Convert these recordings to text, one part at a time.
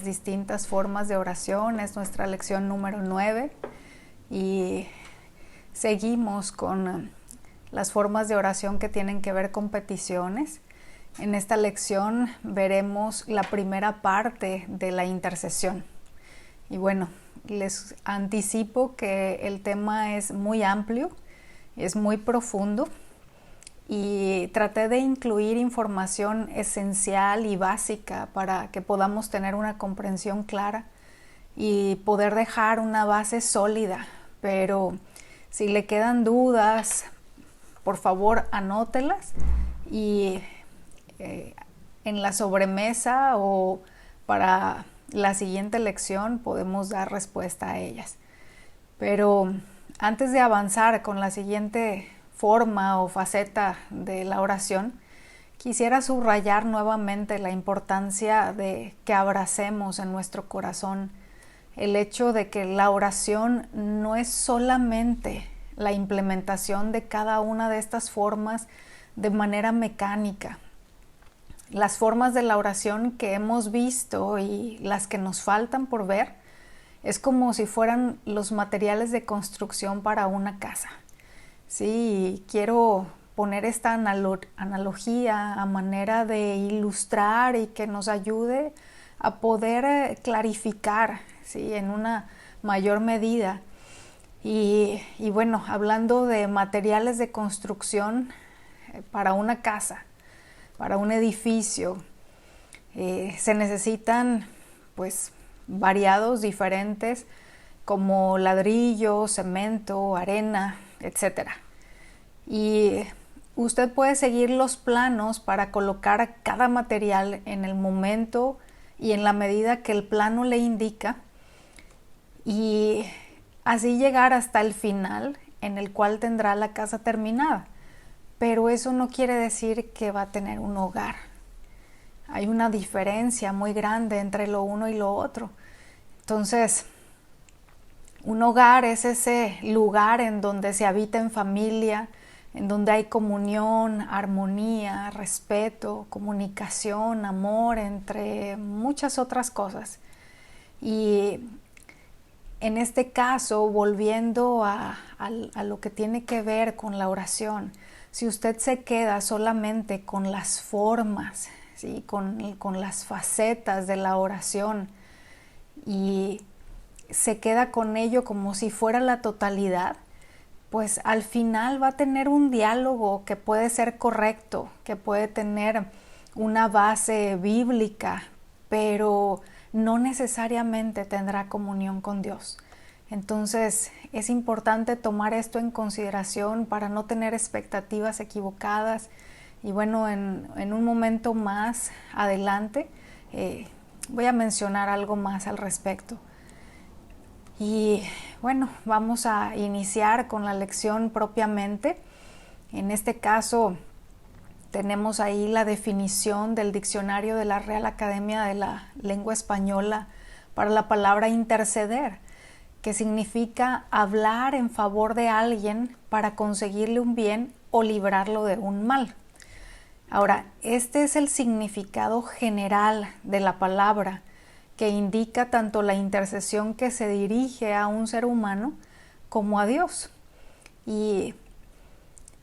distintas formas de oración. Es nuestra lección número 9 y seguimos con las formas de oración que tienen que ver con peticiones. En esta lección veremos la primera parte de la intercesión. Y bueno, les anticipo que el tema es muy amplio, es muy profundo y traté de incluir información esencial y básica para que podamos tener una comprensión clara y poder dejar una base sólida. Pero si le quedan dudas, por favor anótelas y en la sobremesa o para la siguiente lección podemos dar respuesta a ellas. Pero antes de avanzar con la siguiente forma o faceta de la oración, quisiera subrayar nuevamente la importancia de que abracemos en nuestro corazón el hecho de que la oración no es solamente la implementación de cada una de estas formas de manera mecánica. Las formas de la oración que hemos visto y las que nos faltan por ver es como si fueran los materiales de construcción para una casa. Sí, quiero poner esta analogía a manera de ilustrar y que nos ayude a poder clarificar, ¿sí?, en una mayor medida. Y bueno, hablando de materiales de construcción para una casa, para un edificio, se necesitan pues variados, diferentes, como ladrillo, cemento, arena, etc. Y usted puede seguir los planos para colocar cada material en el momento y en la medida que el plano le indica y así llegar hasta el final en el cual tendrá la casa terminada. Pero eso no quiere decir que va a tener un hogar. Hay una diferencia muy grande entre lo uno y lo otro. Entonces, un hogar es ese lugar en donde se habita en familia, en donde hay comunión, armonía, respeto, comunicación, amor, entre muchas otras cosas. Y en este caso, volviendo a lo que tiene que ver con la oración, si usted se queda solamente con las formas, ¿sí?, con las facetas de la oración y se queda con ello como si fuera la totalidad, pues al final va a tener un diálogo que puede ser correcto, que puede tener una base bíblica, pero no necesariamente tendrá comunión con Dios. Entonces es importante tomar esto en consideración para no tener expectativas equivocadas. Y bueno, en un momento más adelante voy a mencionar algo más al respecto. Y bueno, vamos a iniciar con la lección propiamente. En este caso tenemos ahí la definición del diccionario de la Real Academia de la Lengua Española para la palabra interceder, que significa hablar en favor de alguien para conseguirle un bien o librarlo de un mal. Ahora, este es el significado general de la palabra, que indica tanto la intercesión que se dirige a un ser humano como a Dios. Y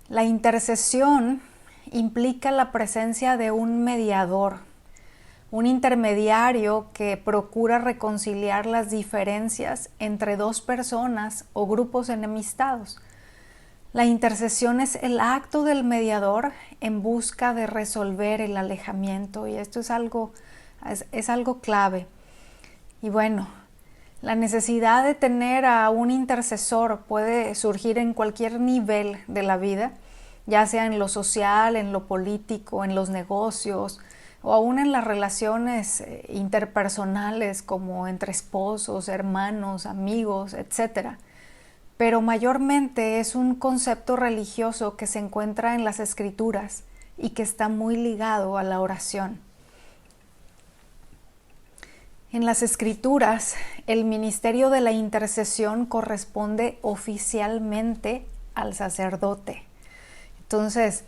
la intercesión implica la presencia de un mediador, un intermediario que procura reconciliar las diferencias entre dos personas o grupos enemistados. La intercesión es el acto del mediador en busca de resolver el alejamiento, y esto es algo clave. Y bueno, la necesidad de tener a un intercesor puede surgir en cualquier nivel de la vida, ya sea en lo social, en lo político, en los negocios o aún en las relaciones interpersonales como entre esposos, hermanos, amigos, etc. Pero mayormente es un concepto religioso que se encuentra en las Escrituras y que está muy ligado a la oración. En las Escrituras, el ministerio de la intercesión corresponde oficialmente al sacerdote. Entonces,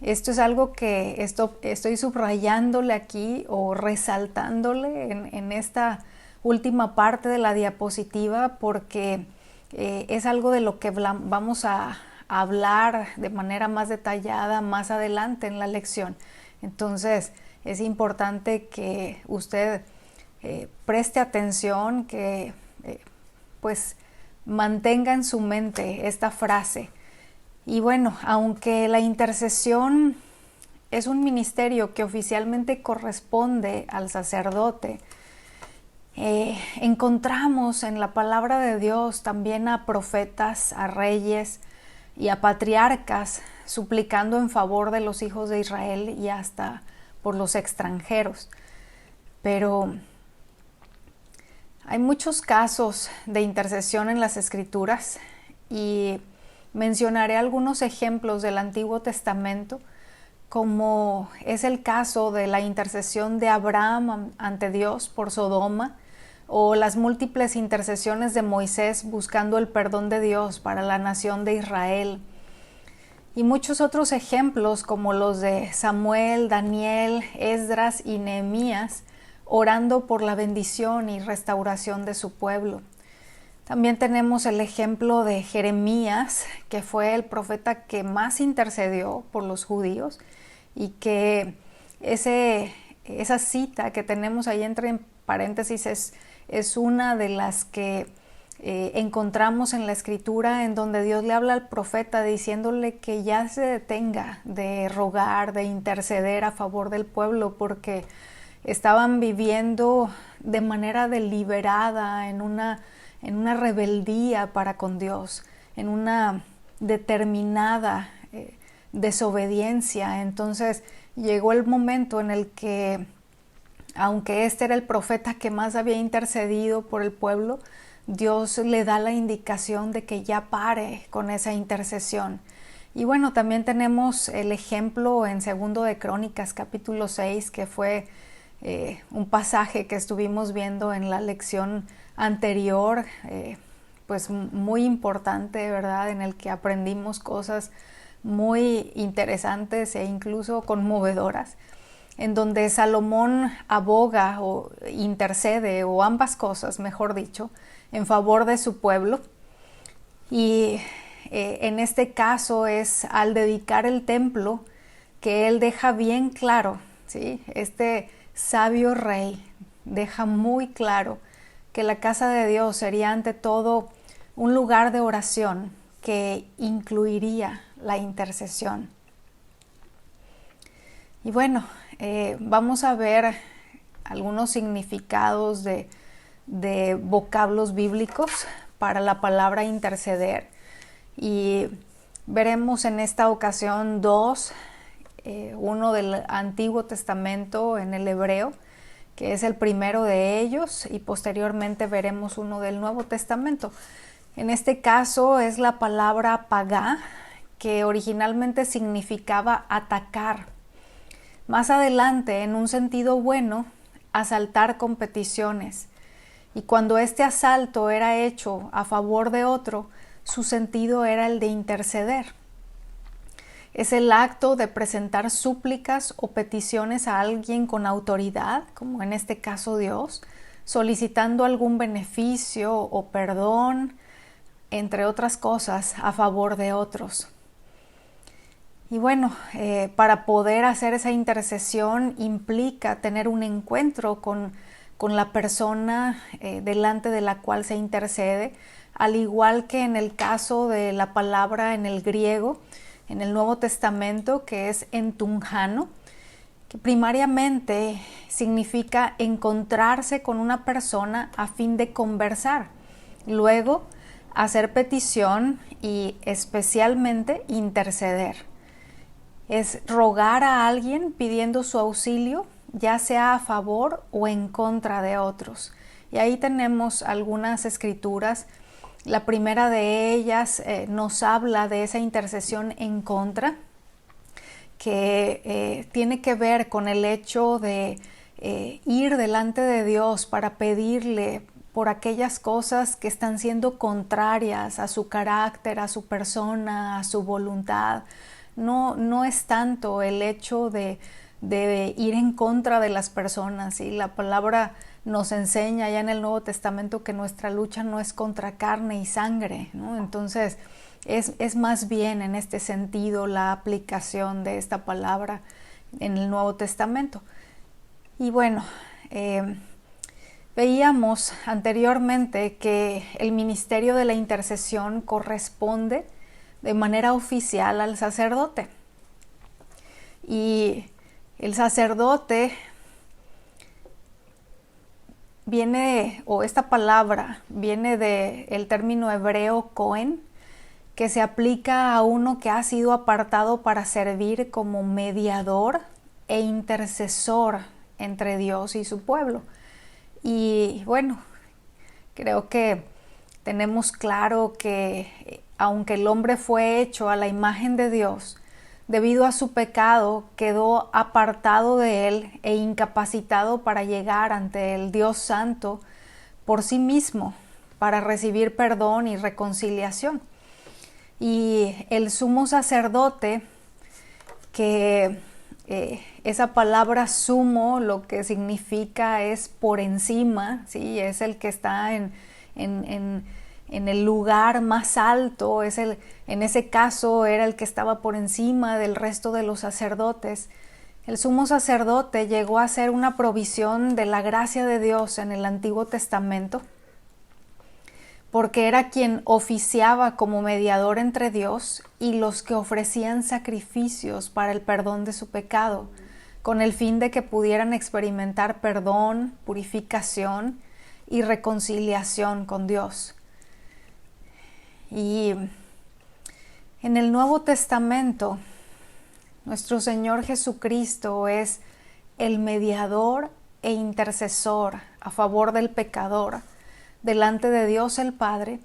Esto es algo que estoy subrayándole aquí o resaltándole en esta última parte de la diapositiva porque es algo de lo que vamos a hablar de manera más detallada más adelante en la lección. Entonces es importante que usted preste atención, que pues mantenga en su mente esta frase. Y bueno, aunque la intercesión es un ministerio que oficialmente corresponde al sacerdote, encontramos en la palabra de Dios también a profetas, a reyes y a patriarcas suplicando en favor de los hijos de Israel y hasta por los extranjeros. Pero hay muchos casos de intercesión en las Escrituras y mencionaré algunos ejemplos del Antiguo Testamento, como es el caso de la intercesión de Abraham ante Dios por Sodoma, o las múltiples intercesiones de Moisés buscando el perdón de Dios para la nación de Israel, y muchos otros ejemplos como los de Samuel, Daniel, Esdras y Nehemías, orando por la bendición y restauración de su pueblo. También tenemos el ejemplo de Jeremías, que fue el profeta que más intercedió por los judíos y que esa cita que tenemos ahí entre paréntesis es una de las que encontramos en la Escritura, en donde Dios le habla al profeta diciéndole que ya se detenga de rogar, de interceder a favor del pueblo, porque estaban viviendo de manera deliberada en una rebeldía para con Dios, en una determinada desobediencia. Entonces llegó el momento en el que, aunque este era el profeta que más había intercedido por el pueblo, Dios le da la indicación de que ya pare con esa intercesión. Y bueno, también tenemos el ejemplo en 2 de Crónicas capítulo 6, que fue un pasaje que estuvimos viendo en la lección anterior, pues muy importante, ¿verdad?, en el que aprendimos cosas muy interesantes e incluso conmovedoras, en donde Salomón aboga o intercede, o ambas cosas, mejor dicho, en favor de su pueblo. Y en este caso es al dedicar el templo que él deja bien claro, ¿sí? Este sabio rey deja muy claro que la casa de Dios sería ante todo un lugar de oración que incluiría la intercesión. Y bueno, vamos a ver algunos significados de vocablos bíblicos para la palabra interceder, y veremos en esta ocasión dos, uno del Antiguo Testamento en el hebreo, que es el primero de ellos, y posteriormente veremos uno del Nuevo Testamento. En este caso es la palabra pagá, que originalmente significaba atacar. Más adelante, en un sentido bueno, asaltar con peticiones. Y cuando este asalto era hecho a favor de otro, su sentido era el de interceder. Es el acto de presentar súplicas o peticiones a alguien con autoridad, como en este caso Dios, solicitando algún beneficio o perdón, entre otras cosas, a favor de otros. Y bueno, para poder hacer esa intercesión implica tener un encuentro con la persona delante de la cual se intercede, al igual que en el caso de la palabra en el griego, en el Nuevo Testamento, que es entungano, que primariamente significa encontrarse con una persona a fin de conversar, luego hacer petición y especialmente interceder. Es rogar a alguien pidiendo su auxilio, ya sea a favor o en contra de otros. Y ahí tenemos algunas escrituras. La primera de ellas nos habla de esa intercesión en contra, que tiene que ver con el hecho de ir delante de Dios para pedirle por aquellas cosas que están siendo contrarias a su carácter, a su persona, a su voluntad. no es tanto el hecho de ir en contra de las personas. Y la palabra nos enseña ya en el Nuevo Testamento que nuestra lucha no es contra carne y sangre, ¿no? Entonces es más bien en este sentido la aplicación de esta palabra en el Nuevo Testamento. Y bueno, veíamos anteriormente que el ministerio de la intercesión corresponde de manera oficial al sacerdote. Y el sacerdote esta palabra viene del término hebreo Cohen, que se aplica a uno que ha sido apartado para servir como mediador e intercesor entre Dios y su pueblo. Y bueno, creo que tenemos claro que aunque el hombre fue hecho a la imagen de Dios, debido a su pecado quedó apartado de él e incapacitado para llegar ante el Dios Santo por sí mismo, para recibir perdón y reconciliación. Y el sumo sacerdote, que esa palabra sumo lo que significa es por encima, ¿sí? Es el que está en el lugar más alto, en ese caso era el que estaba por encima del resto de los sacerdotes. El sumo sacerdote llegó a ser una provisión de la gracia de Dios en el Antiguo Testamento, porque era quien oficiaba como mediador entre Dios y los que ofrecían sacrificios para el perdón de su pecado, con el fin de que pudieran experimentar perdón, purificación y reconciliación con Dios. Y en el Nuevo Testamento, nuestro Señor Jesucristo es el mediador e intercesor a favor del pecador delante de Dios el Padre,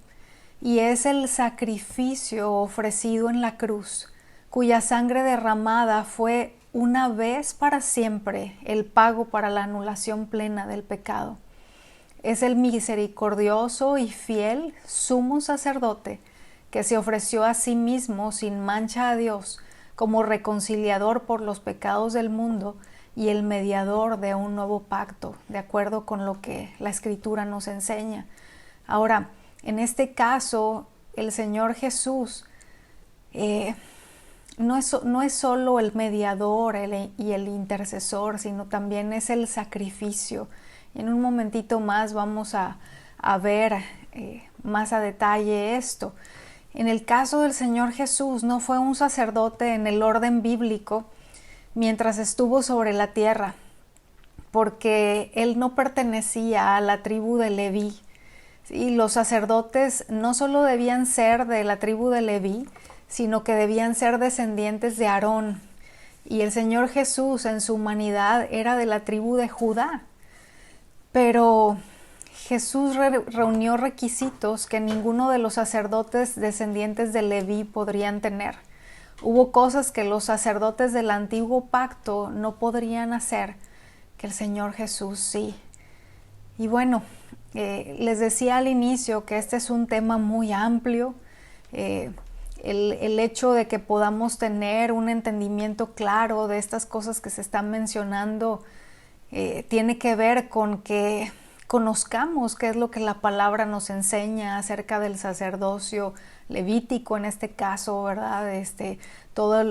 y es el sacrificio ofrecido en la cruz, cuya sangre derramada fue una vez para siempre el pago para la anulación plena del pecado. Es el misericordioso y fiel sumo sacerdote que se ofreció a sí mismo sin mancha a Dios como reconciliador por los pecados del mundo y el mediador de un nuevo pacto, de acuerdo con lo que la Escritura nos enseña. Ahora, en este caso, el Señor Jesús no es solo el mediador y el intercesor, sino también es el sacrificio. Y en un momentito más vamos a ver más a detalle esto. En el caso del Señor Jesús, no fue un sacerdote en el orden bíblico mientras estuvo sobre la tierra, porque él no pertenecía a la tribu de Leví. Y los sacerdotes no solo debían ser de la tribu de Leví, sino que debían ser descendientes de Aarón. Y el Señor Jesús en su humanidad era de la tribu de Judá. Pero Jesús reunió requisitos que ninguno de los sacerdotes descendientes de Leví podrían tener. Hubo cosas que los sacerdotes del antiguo pacto no podrían hacer, que el Señor Jesús sí. Y bueno, les decía al inicio que este es un tema muy amplio. El hecho de que podamos tener un entendimiento claro de estas cosas que se están mencionando tiene que ver con que conozcamos qué es lo que la palabra nos enseña acerca del sacerdocio levítico en este caso, ¿verdad? Toda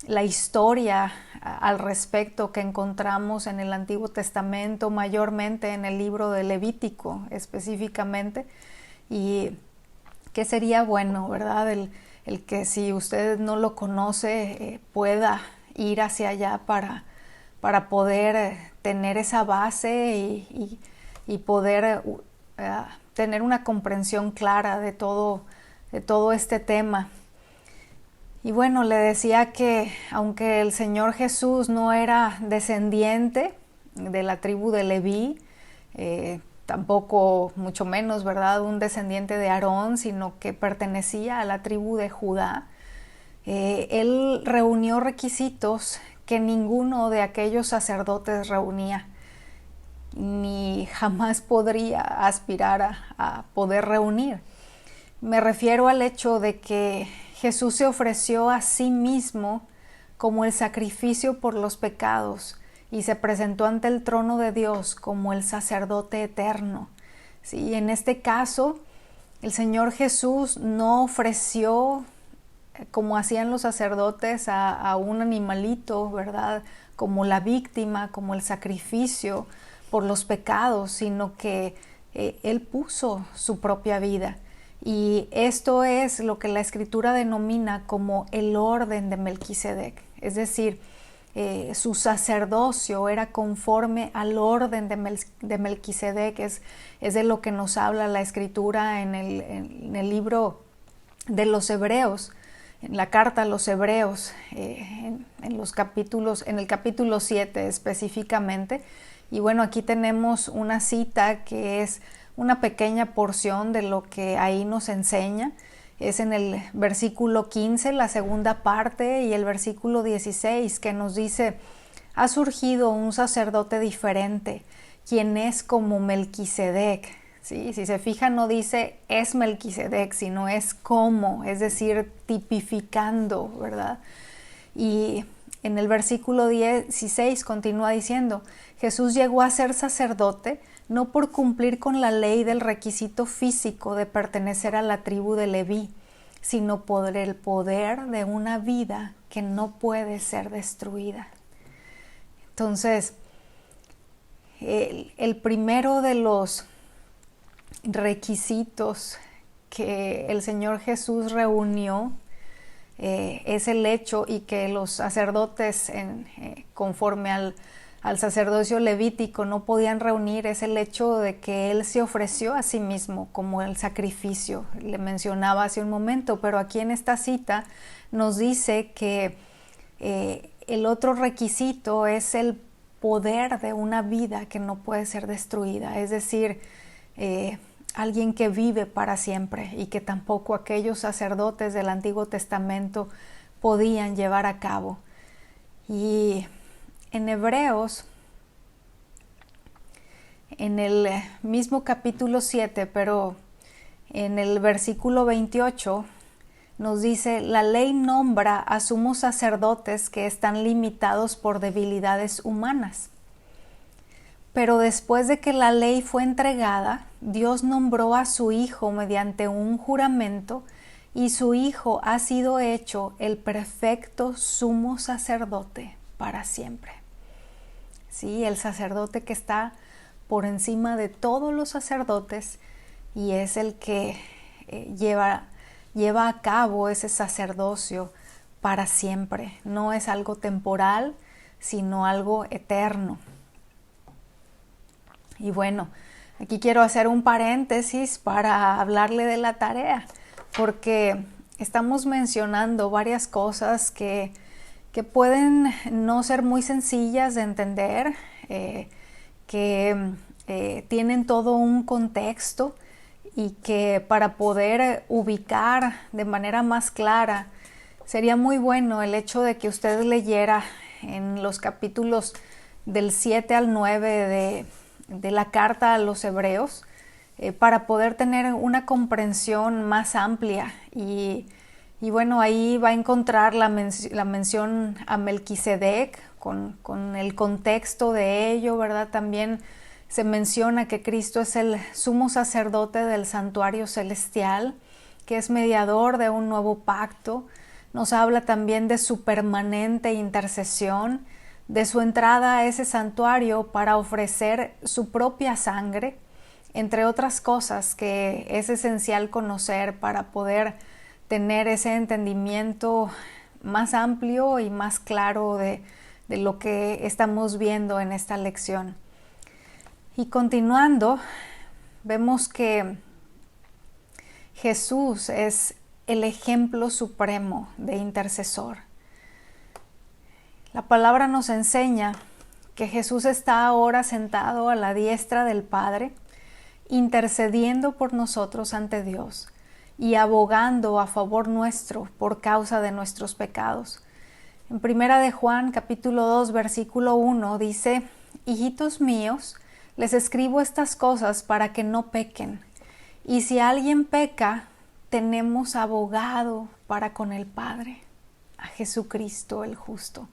la historia al respecto que encontramos en el Antiguo Testamento, mayormente en el libro de Levítico específicamente, y que sería bueno, ¿verdad? El que si usted no lo conoce pueda ir hacia allá para poder tener esa base y poder tener una comprensión clara de todo este tema. Y bueno, le decía que aunque el Señor Jesús no era descendiente de la tribu de Leví, tampoco mucho menos, ¿verdad?, un descendiente de Aarón, sino que pertenecía a la tribu de Judá, él reunió requisitos que ninguno de aquellos sacerdotes reunía, ni jamás podría aspirar a poder reunir. Me refiero al hecho de que Jesús se ofreció a sí mismo como el sacrificio por los pecados y se presentó ante el trono de Dios como el sacerdote eterno. Sí, en este caso, el Señor Jesús no ofreció, como hacían los sacerdotes, a un animalito, ¿verdad? Como la víctima, como el sacrificio por los pecados, sino que Él puso su propia vida. Y esto es lo que la Escritura denomina como el orden de Melquisedec. Es decir, su sacerdocio era conforme al orden de Melquisedec. Es de lo que nos habla la Escritura en el libro de los Hebreos, en la carta a los Hebreos, en el capítulo 7 específicamente. Y bueno, aquí tenemos una cita que es una pequeña porción de lo que ahí nos enseña. Es en el versículo 15, la segunda parte, y el versículo 16, que nos dice: ha surgido un sacerdote diferente, quien es como Melquisedec. ¿Sí? Si se fijan, no dice es Melquisedec, sino es como, es decir, tipificando, ¿verdad? Y en el versículo 16 continúa diciendo: Jesús llegó a ser sacerdote no por cumplir con la ley del requisito físico de pertenecer a la tribu de Leví, sino por el poder de una vida que no puede ser destruida. Entonces, el primero de los requisitos que el Señor Jesús reunió es el hecho, y que los sacerdotes conforme al sacerdocio levítico no podían reunir, es el hecho de que Él se ofreció a sí mismo como el sacrificio. Le mencionaba hace un momento, pero aquí en esta cita nos dice que el otro requisito es el poder de una vida que no puede ser destruida, es decir, alguien que vive para siempre, y que tampoco aquellos sacerdotes del Antiguo Testamento podían llevar a cabo. Y en Hebreos, en el mismo capítulo 7, pero en el versículo 28, nos dice: la ley nombra a sumos sacerdotes que están limitados por debilidades humanas. Pero después de que la ley fue entregada, Dios nombró a su Hijo mediante un juramento, y su Hijo ha sido hecho el perfecto sumo sacerdote para siempre. Sí, el sacerdote que está por encima de todos los sacerdotes, y es el que lleva a cabo ese sacerdocio para siempre. No es algo temporal, sino algo eterno. Y bueno, aquí quiero hacer un paréntesis para hablarle de la tarea, porque estamos mencionando varias cosas que pueden no ser muy sencillas de entender, que tienen todo un contexto, y que para poder ubicar de manera más clara sería muy bueno el hecho de que usted leyera en los capítulos del 7 al 9 de la carta a los Hebreos, para poder tener una comprensión más amplia. Y bueno, ahí va a encontrar la mención a Melquisedec con el contexto de ello, ¿verdad? También se menciona que Cristo es el sumo sacerdote del santuario celestial, que es mediador de un nuevo pacto. Nos habla también de su permanente intercesión, de su entrada a ese santuario para ofrecer su propia sangre, entre otras cosas que es esencial conocer para poder tener ese entendimiento más amplio y más claro de lo que estamos viendo en esta lección. Y continuando, vemos que Jesús es el ejemplo supremo de intercesor. La palabra nos enseña que Jesús está ahora sentado a la diestra del Padre, intercediendo por nosotros ante Dios y abogando a favor nuestro por causa de nuestros pecados. En 1 de Juan, capítulo 2, versículo 1, dice: hijitos míos, les escribo estas cosas para que no pequen. Y si alguien peca, tenemos abogado para con el Padre, a Jesucristo el justo.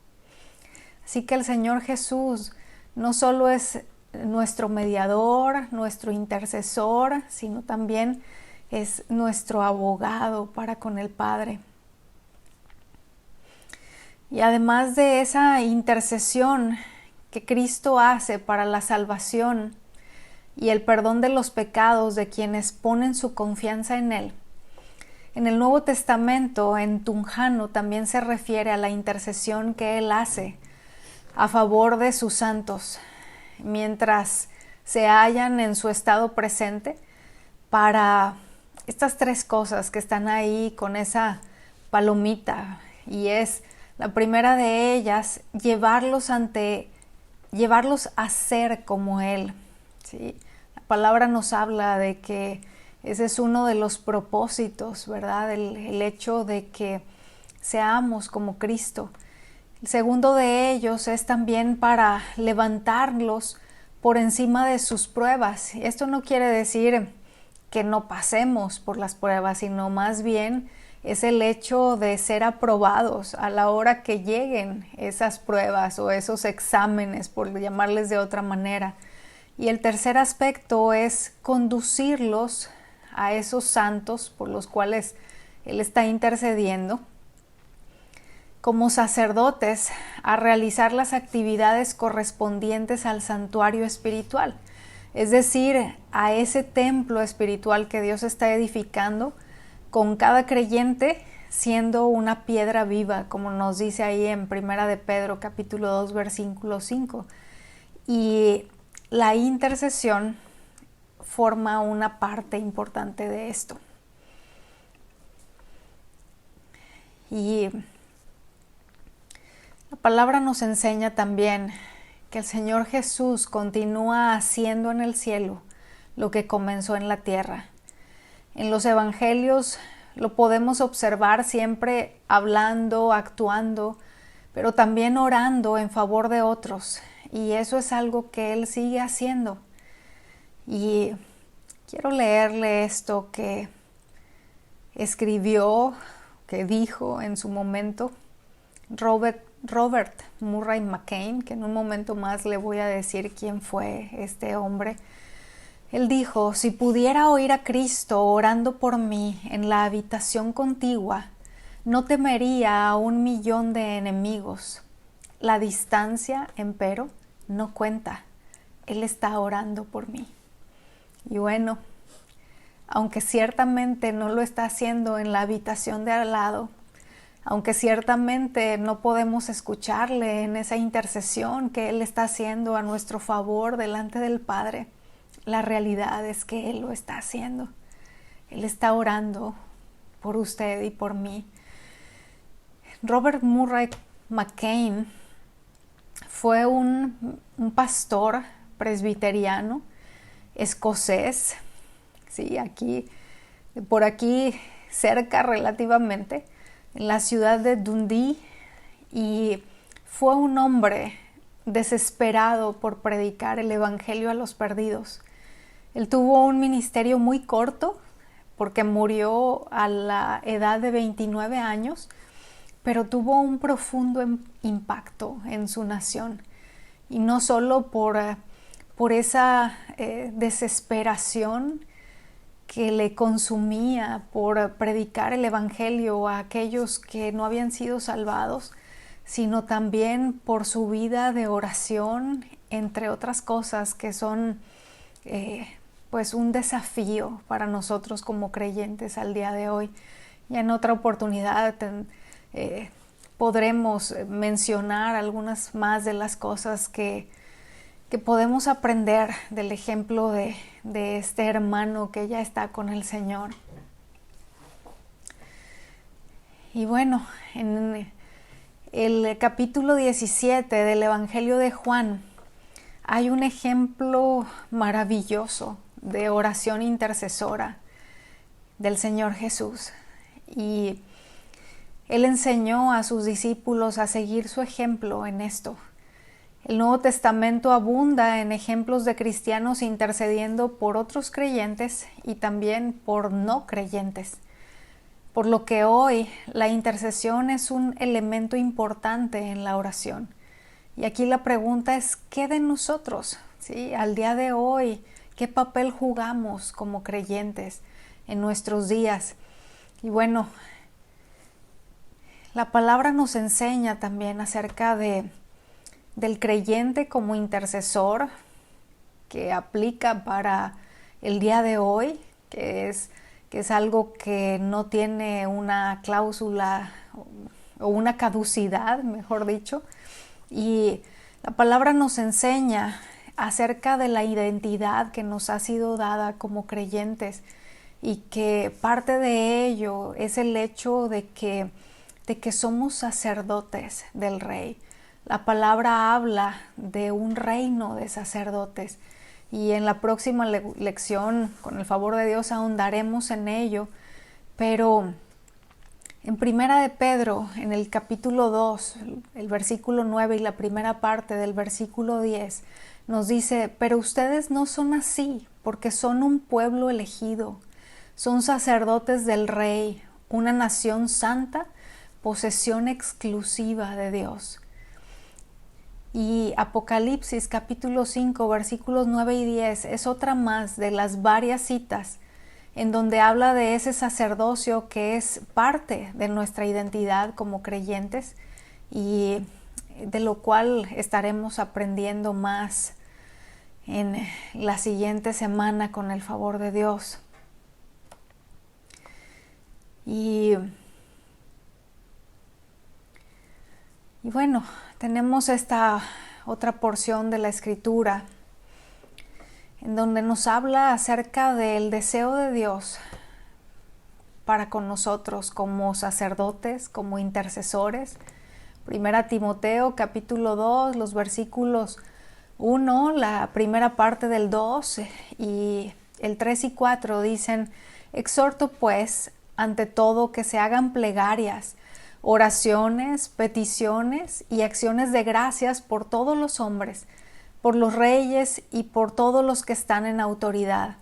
Así que el Señor Jesús no solo es nuestro mediador, nuestro intercesor, sino también es nuestro abogado para con el Padre. Y además de esa intercesión que Cristo hace para la salvación y el perdón de los pecados de quienes ponen su confianza en Él, en el Nuevo Testamento, en Tunjano, también se refiere a la intercesión que Él hace a favor de sus santos, mientras se hallan en su estado presente, para estas tres cosas que están ahí con esa palomita, y es la primera de ellas, llevarlos a ser como Él, ¿sí? La palabra nos habla de que ese es uno de los propósitos, ¿verdad? El hecho de que seamos como Cristo. El segundo de ellos es también para levantarlos por encima de sus pruebas. Esto no quiere decir que no pasemos por las pruebas, sino más bien es el hecho de ser aprobados a la hora que lleguen esas pruebas o esos exámenes, por llamarles de otra manera. Y el tercer aspecto es conducirlos a esos santos por los cuales Él está intercediendo, como sacerdotes, a realizar las actividades correspondientes al santuario espiritual, es decir, a ese templo espiritual que Dios está edificando, con cada creyente siendo una piedra viva, como nos dice ahí en 1 de Pedro capítulo 2 versículo 5. Y la intercesión forma una parte importante de esto. Y la palabra nos enseña también que el Señor Jesús continúa haciendo en el cielo lo que comenzó en la tierra. En los evangelios lo podemos observar siempre hablando, actuando, pero también orando en favor de otros. Y eso es algo que Él sigue haciendo. Y quiero leerle esto que escribió, que dijo en su momento Robert Murray McCain, que en un momento más le voy a decir quién fue este hombre. Él dijo: si pudiera oír a Cristo orando por mí en la habitación contigua, no temería a 1,000,000 de enemigos. La distancia, empero, no cuenta. Él está orando por mí. Y bueno, aunque ciertamente no lo está haciendo en la habitación de al lado, aunque ciertamente no podemos escucharle en esa intercesión que Él está haciendo a nuestro favor delante del Padre, la realidad es que Él lo está haciendo. Él está orando por usted y por mí. Robert Murray McCain fue un pastor presbiteriano escocés, sí, por aquí cerca relativamente, en la ciudad de Dundee, y fue un hombre desesperado por predicar el evangelio a los perdidos. Él tuvo un ministerio muy corto porque murió a la edad de 29 años, pero tuvo un profundo impacto en su nación. Y no solo por esa desesperación que le consumía por predicar el evangelio a aquellos que no habían sido salvados, sino también por su vida de oración, entre otras cosas que son pues un desafío para nosotros como creyentes al día de hoy. Y en otra oportunidad podremos mencionar algunas más de las cosas que podemos aprender del ejemplo de este hermano que ya está con el Señor. Y bueno, en el capítulo 17 del Evangelio de Juan hay un ejemplo maravilloso de oración intercesora del Señor Jesús. Y Él enseñó a sus discípulos a seguir su ejemplo en esto. El Nuevo Testamento abunda en ejemplos de cristianos intercediendo por otros creyentes y también por no creyentes. por lo que hoy la intercesión es un elemento importante en la oración. Y aquí la pregunta es, ¿qué de nosotros? ¿Sí? Al día de hoy, ¿qué papel jugamos como creyentes en nuestros días? Y bueno, la palabra nos enseña también acerca del creyente como intercesor, que aplica para el día de hoy, que es algo que no tiene una cláusula o una caducidad, mejor dicho. Y la palabra nos enseña acerca de la identidad que nos ha sido dada como creyentes, y que parte de ello es el hecho de que somos sacerdotes del Rey. La palabra habla de un reino de sacerdotes, y en la próxima lección, con el favor de Dios, ahondaremos en ello. Pero en Primera de Pedro, en el capítulo 2, el versículo 9 y la primera parte del versículo 10, nos dice: pero ustedes no son así, porque son un pueblo elegido, son sacerdotes del Rey, una nación santa, posesión exclusiva de Dios. Y Apocalipsis capítulo 5 versículos 9 y 10 es otra más de las varias citas en donde habla de ese sacerdocio que es parte de nuestra identidad como creyentes, y de lo cual estaremos aprendiendo más en la siguiente semana con el favor de Dios. Y bueno, tenemos esta otra porción de la Escritura en donde nos habla acerca del deseo de Dios para con nosotros como sacerdotes, como intercesores. Primera Timoteo capítulo 2, los versículos 1, la primera parte del 2 y el 3 y 4 dicen: exhorto pues ante todo que se hagan plegarias, oraciones, peticiones y acciones de gracias por todos los hombres, por los reyes y por todos los que están en autoridad,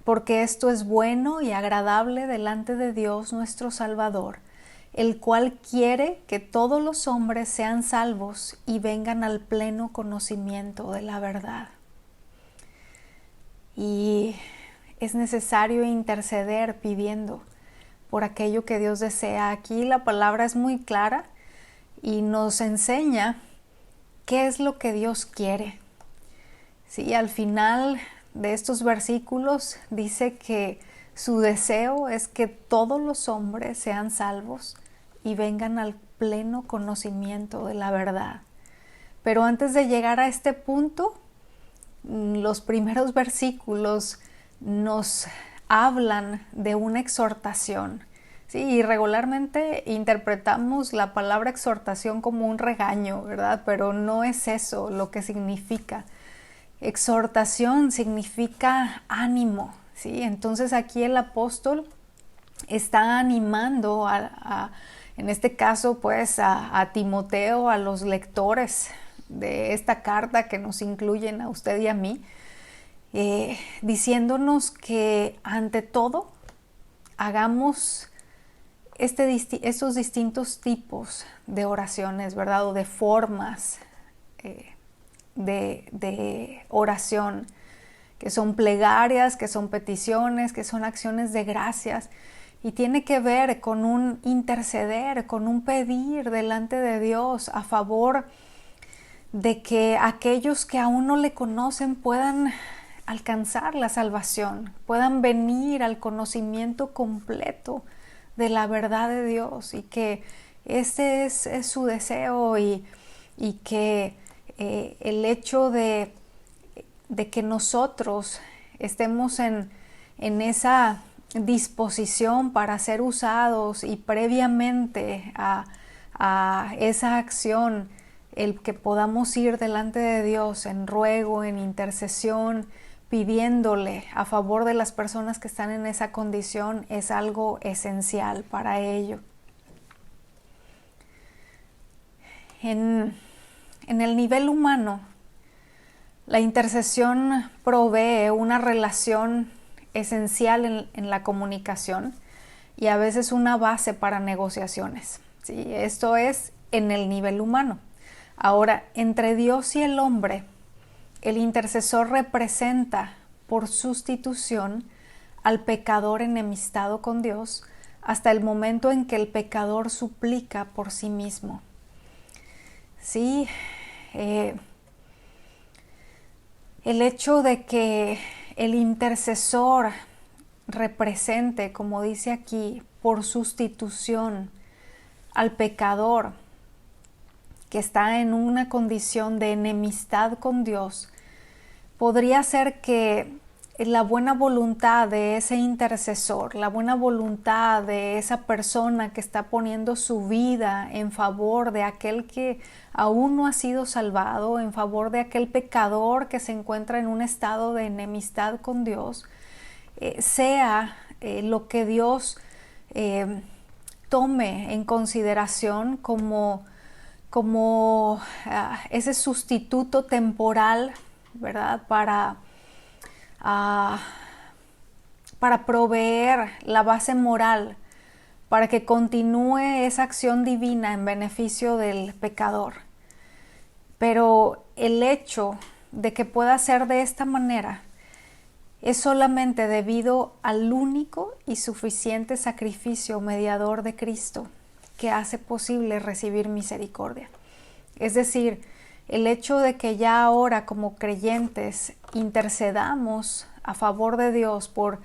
porque esto es bueno y agradable delante de Dios nuestro Salvador, el cual quiere que todos los hombres sean salvos y vengan al pleno conocimiento de la verdad. Y es necesario interceder pidiendo por aquello que Dios desea. Aquí la palabra es muy clara y nos enseña qué es lo que Dios quiere. Sí, al final de estos versículos dice que su deseo es que todos los hombres sean salvos y vengan al pleno conocimiento de la verdad. Pero antes de llegar a este punto, los primeros versículos nos hablan de una exhortación. Sí, y regularmente interpretamos la palabra exhortación como un regaño, ¿verdad? Pero no es eso lo que significa. Exhortación significa ánimo, ¿sí? Entonces aquí el apóstol está animando en este caso pues a Timoteo, a los lectores de esta carta que nos incluyen a usted y a mí, diciéndonos que ante todo hagamos esos distintos tipos de oraciones, ¿verdad? O de formas de oración, que son plegarias, que son peticiones, que son acciones de gracias, y tiene que ver con un interceder, con un pedir delante de Dios a favor de que aquellos que aún no le conocen puedan alcanzar la salvación, puedan venir al conocimiento completo de la verdad de Dios, y que ese es su deseo, y que el hecho de que nosotros estemos en esa disposición para ser usados, y previamente a esa acción, el que podamos ir delante de Dios en ruego, en intercesión, pidiéndole a favor de las personas que están en esa condición, es algo esencial para ello. En el nivel humano, la intercesión provee una relación esencial en la comunicación, y a veces una base para negociaciones. ¿Sí? Esto es en el nivel humano. Ahora, entre Dios y el hombre, el intercesor representa por sustitución al pecador enemistado con Dios hasta el momento en que el pecador suplica por sí mismo. Sí, el hecho de que el intercesor represente, como dice aquí, por sustitución al pecador que está en una condición de enemistad con Dios, podría ser que la buena voluntad de ese intercesor, la buena voluntad de esa persona que está poniendo su vida en favor de aquel que aún no ha sido salvado, en favor de aquel pecador que se encuentra en un estado de enemistad con Dios, sea lo que Dios tome en consideración como ese sustituto temporal, ¿verdad? Para proveer la base moral para que continúe esa acción divina en beneficio del pecador. Pero el hecho de que pueda ser de esta manera es solamente debido al único y suficiente sacrificio mediador de Cristo que hace posible recibir misericordia. Es decir, el hecho de que ya ahora como creyentes intercedamos a favor de Dios por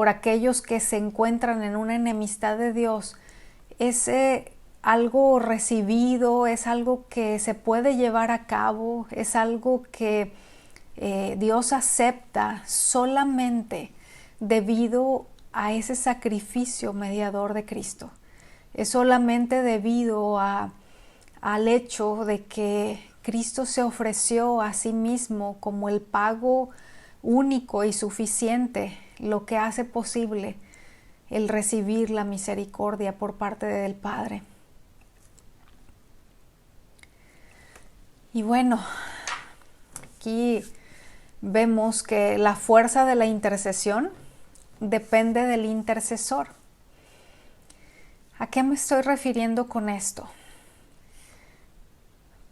aquellos que se encuentran en una enemistad de Dios es algo recibido, es algo que se puede llevar a cabo, es algo que Dios acepta solamente debido a ese sacrificio mediador de Cristo. Es solamente debido al hecho de que Cristo se ofreció a sí mismo como el pago único y suficiente, lo que hace posible el recibir la misericordia por parte del Padre. Y bueno, aquí vemos que la fuerza de la intercesión depende del intercesor. ¿A qué me estoy refiriendo con esto?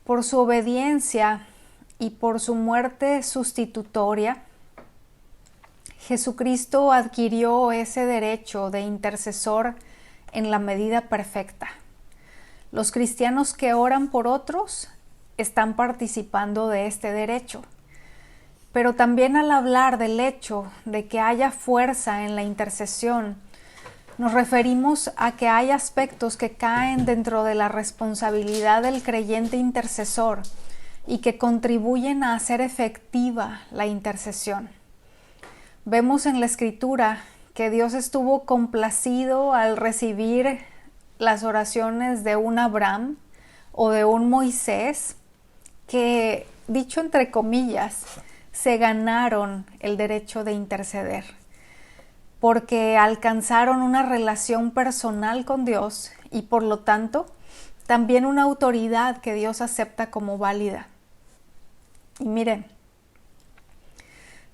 Por su obediencia y por su muerte sustitutoria, Jesucristo adquirió ese derecho de intercesor en la medida perfecta. Los cristianos que oran por otros están participando de este derecho. Pero también al hablar del hecho de que haya fuerza en la intercesión, nos referimos a que hay aspectos que caen dentro de la responsabilidad del creyente intercesor y que contribuyen a hacer efectiva la intercesión. Vemos en la Escritura que Dios estuvo complacido al recibir las oraciones de un Abraham o de un Moisés que, dicho entre comillas, se ganaron el derecho de interceder, porque alcanzaron una relación personal con Dios y por lo tanto también una autoridad que Dios acepta como válida. Y miren,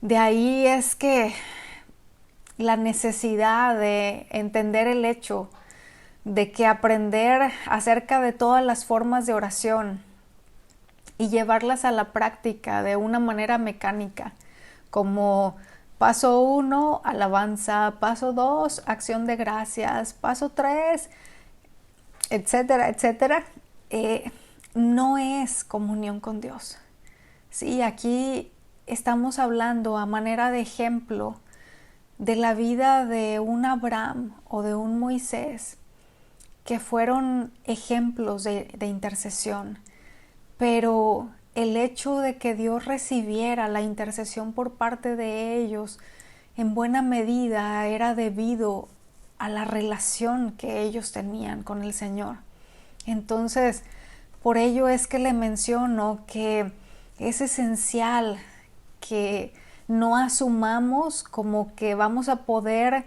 de ahí es que la necesidad de entender el hecho de que aprender acerca de todas las formas de oración y llevarlas a la práctica de una manera mecánica, como paso 1, alabanza, paso 2, acción de gracias, paso 3, etcétera, etcétera, no es comunión con Dios. Sí, aquí estamos hablando a manera de ejemplo de la vida de un Abraham o de un Moisés, que fueron ejemplos de intercesión, pero el hecho de que Dios recibiera la intercesión por parte de ellos en buena medida era debido a la relación que ellos tenían con el Señor. Entonces, por ello es que le menciono que es esencial que no asumamos como que vamos a poder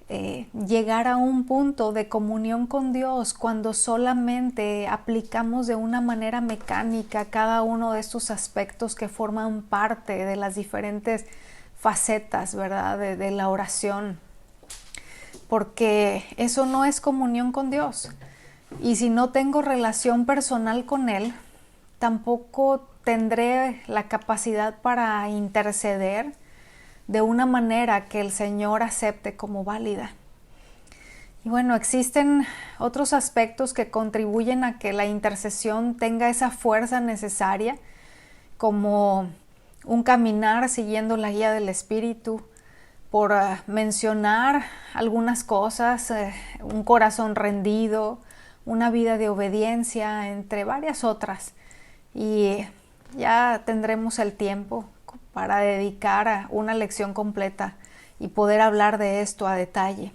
llegar a un punto de comunión con Dios cuando solamente aplicamos de una manera mecánica cada uno de estos aspectos que forman parte de las diferentes facetas, ¿verdad?, de la oración. porque eso no es comunión con Dios. Y si no tengo relación personal con Él, tampoco tendré la capacidad para interceder de una manera que el Señor acepte como válida. Y bueno, existen otros aspectos que contribuyen a que la intercesión tenga esa fuerza necesaria, como un caminar siguiendo la guía del Espíritu, por mencionar algunas cosas, un corazón rendido, una vida de obediencia, entre varias otras. Y ya tendremos el tiempo para dedicar a una lección completa y poder hablar de esto a detalle.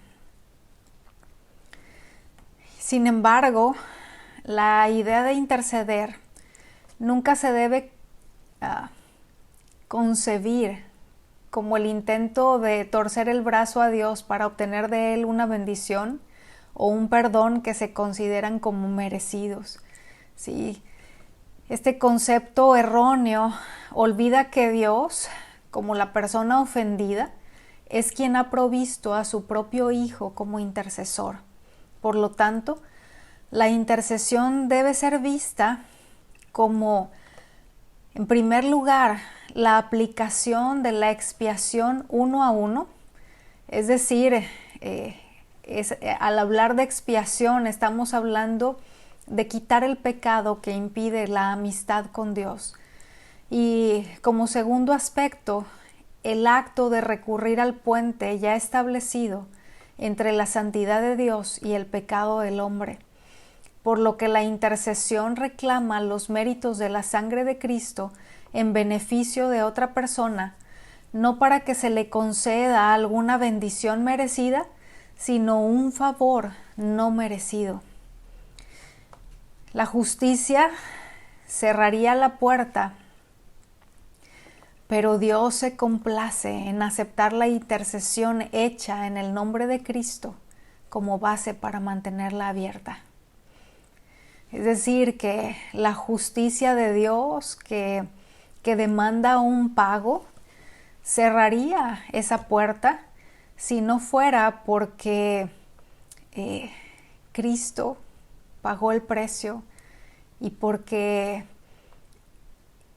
Sin embargo, la idea de interceder nunca se debe concebir como el intento de torcer el brazo a Dios para obtener de Él una bendición o un perdón que se consideran como merecidos. Sí, este concepto erróneo olvida que Dios, como la persona ofendida, es quien ha provisto a su propio Hijo como intercesor. Por lo tanto, la intercesión debe ser vista como, en primer lugar, la aplicación de la expiación uno a uno. Es decir, al hablar de expiación estamos hablando de quitar el pecado que impide la amistad con Dios. Y como segundo aspecto, el acto de recurrir al puente ya establecido entre la santidad de Dios y el pecado del hombre, por lo que la intercesión reclama los méritos de la sangre de Cristo en beneficio de otra persona, no para que se le conceda alguna bendición merecida, sino un favor no merecido. La justicia cerraría la puerta, pero Dios se complace en aceptar la intercesión hecha en el nombre de Cristo como base para mantenerla abierta. Es decir, que la justicia de Dios que demanda un pago cerraría esa puerta si no fuera porque Cristo pagó el precio y porque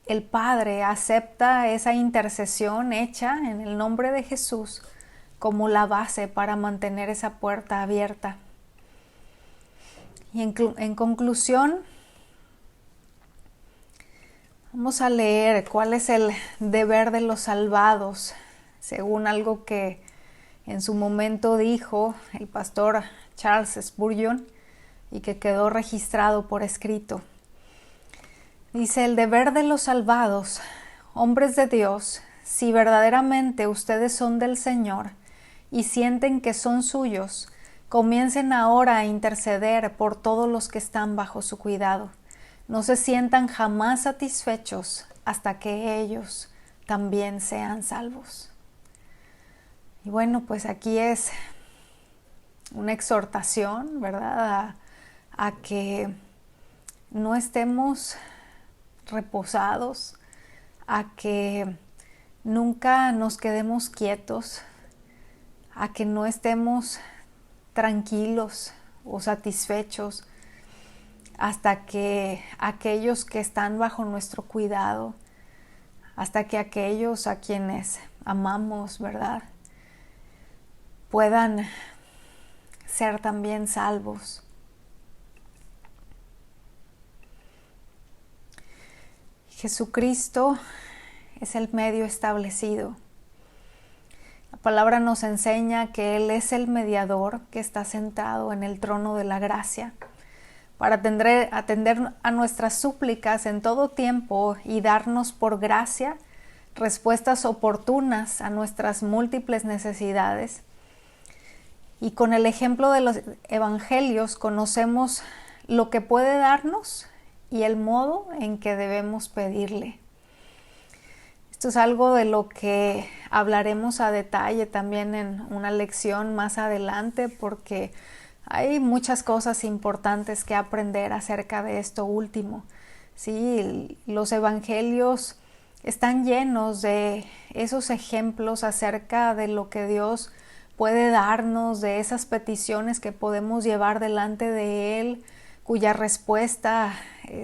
el Padre acepta esa intercesión hecha en el nombre de Jesús como la base para mantener esa puerta abierta. Y en conclusión, vamos a leer cuál es el deber de los salvados, según algo que en su momento dijo el pastor Charles Spurgeon y que quedó registrado por escrito. Dice: el deber de los salvados, hombres de Dios, si verdaderamente ustedes son del Señor y sienten que son suyos, comiencen ahora a interceder por todos los que están bajo su cuidado. No se sientan jamás satisfechos hasta que ellos también sean salvos. Y bueno, pues aquí es una exhortación, ¿verdad? A que no estemos reposados, a que nunca nos quedemos quietos, a que no estemos tranquilos o satisfechos hasta que aquellos que están bajo nuestro cuidado, hasta que aquellos a quienes amamos, ¿verdad?, puedan ser también salvos. Jesucristo es el medio establecido. La palabra nos enseña que Él es el mediador que está sentado en el trono de la gracia para atender a nuestras súplicas en todo tiempo y darnos por gracia respuestas oportunas a nuestras múltiples necesidades. Y con el ejemplo de los evangelios conocemos lo que puede darnos y el modo en que debemos pedirle. Esto es algo de lo que hablaremos a detalle también en una lección más adelante, porque hay muchas cosas importantes que aprender acerca de esto último. Sí, los evangelios están llenos de esos ejemplos acerca de lo que Dios puede darnos, de esas peticiones que podemos llevar delante de Él, cuya respuesta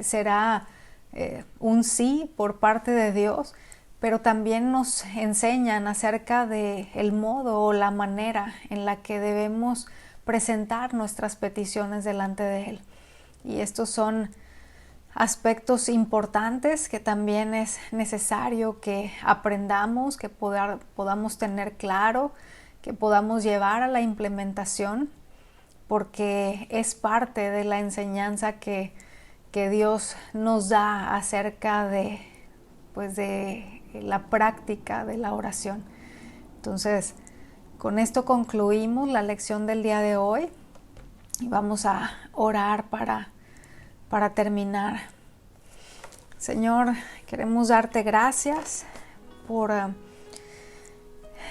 será un sí por parte de Dios, pero también nos enseñan acerca de el modo o la manera en la que debemos presentar nuestras peticiones delante de Él. Y estos son aspectos importantes que también es necesario que aprendamos, que podamos tener claro, que podamos llevar a la implementación, porque es parte de la enseñanza que Dios nos da acerca de la práctica de la oración. Entonces, con esto concluimos la lección del día de hoy y vamos a orar para terminar. Señor, queremos darte gracias por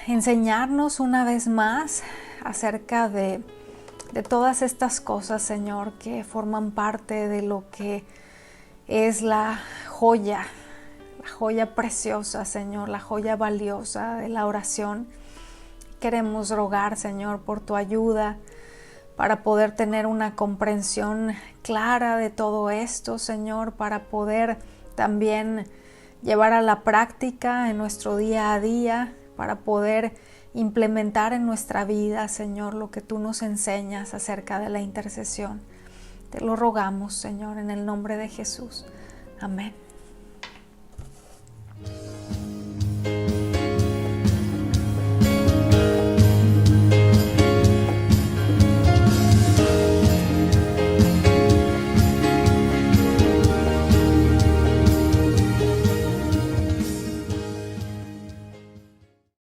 enseñarnos una vez más acerca de todas estas cosas, Señor, que forman parte de lo que es la joya preciosa, Señor, la joya valiosa de la oración. Queremos rogar, Señor, por tu ayuda para poder tener una comprensión clara de todo esto, Señor, para poder también llevar a la práctica en nuestro día a día, para poder implementar en nuestra vida, Señor, lo que tú nos enseñas acerca de la intercesión. Te lo rogamos, Señor, en el nombre de Jesús. Amén.